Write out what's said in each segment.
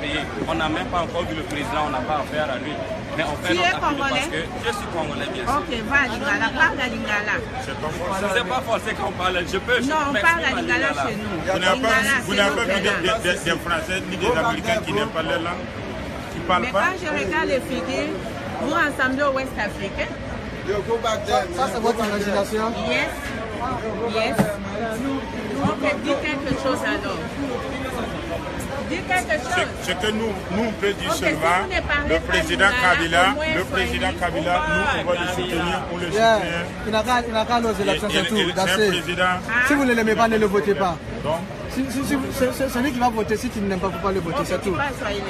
payé. On n'a même pas encore vu le président, on n'a pas affaire à lui. Mais on fait notre appel parce que je suis congolais, bien sûr. Ok, va à Lingala, parle à Lingala. Je ne sais pas forcément qu'on parle, je peux. Non, on parle à Lingala chez nous. Vous n'avez pas vu des Français ni des Américains qui n'aiment pas leur langue, qui ne parlent Mais pas. quand je regarde les figures, vous rassemblez au West Africain. Ça, c'est votre imagination? Yes. Yes. Ok, dis quelque chose alors. Dis quelque chose. Ce que nous on peut dire Ok, si seulement, vous ne parlez le pas président Lingala, Kabila, au moins nous on va le soutenir, on le Yeah. soutient. Il n'a qu'à nos élections, c'est tout. C'est un président. Si vous ne l'aimez pas, ne le votez pas. Donc, C'est celui qui va voter. Si tu n'aimes pas, il ne faut pas le voter, c'est tout. Pas Swahili.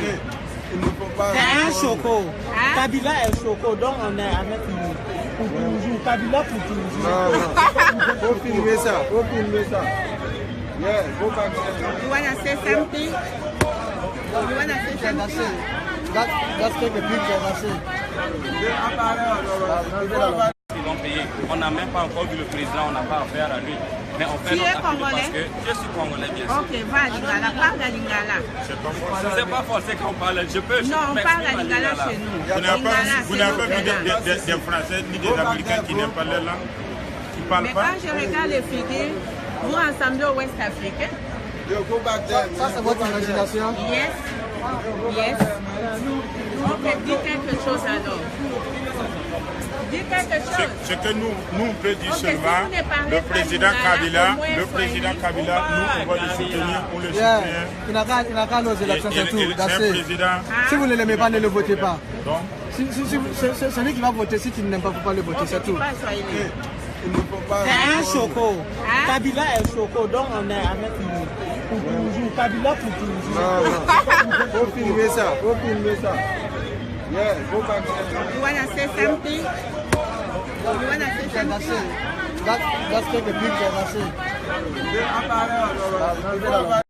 C'est un choco. Hein? Kabila est choco, donc on est avec lui. Pour toujours. Kabila pour toujours. Faut filmer ça. Faut filmer ça. Yeah, go back there. You wanna say something? You wanna say something? Let's take a picture, that's it. ils vont payer. On n'a même pas encore vu le président, on n'a pas affaire à lui. Mais on fait Tu notre es appel congolais? parce que je suis congolais, bien sûr. Ok, va à Lingala, parle à Lingala. Je ne sais pas forcément qu'on parle, je peux. Non, on parle à Lingala chez nous. vous n'avez pas vu des Français ni des Américains qui n'aiment pas leur langue, qui ne parlent Mais pas. quand je regarde les figures, vous rassemblez au West Africain. Ça, c'est votre imagination? Yes. Yes. Ok, dis quelque chose alors. Dis quelque chose. Ce que nous on peut dire Ok, si seulement, vous ne parlez le pas président Lingala, Kabila, au moins on va le soutenir, on le Yeah. soutient. Il n'a qu'à nos élections, c'est tout. C'est That's un it. président. Si vous ne l'aimez pas, ne le votez pas. Donc, C'est celui qui va voter. Si tu n'aimes pas, il ne faut pas le voter, c'est tout. Pas Swahili. C'est un choco. Hein? Kabila est choco, donc on est avec lui. Pour toujours. Kabila pour toujours. Faut filmer ça. Faut filmer ça. Yeah, go back there. You wanna say something? You wanna say That's something? it. Let's take a picture, that's it.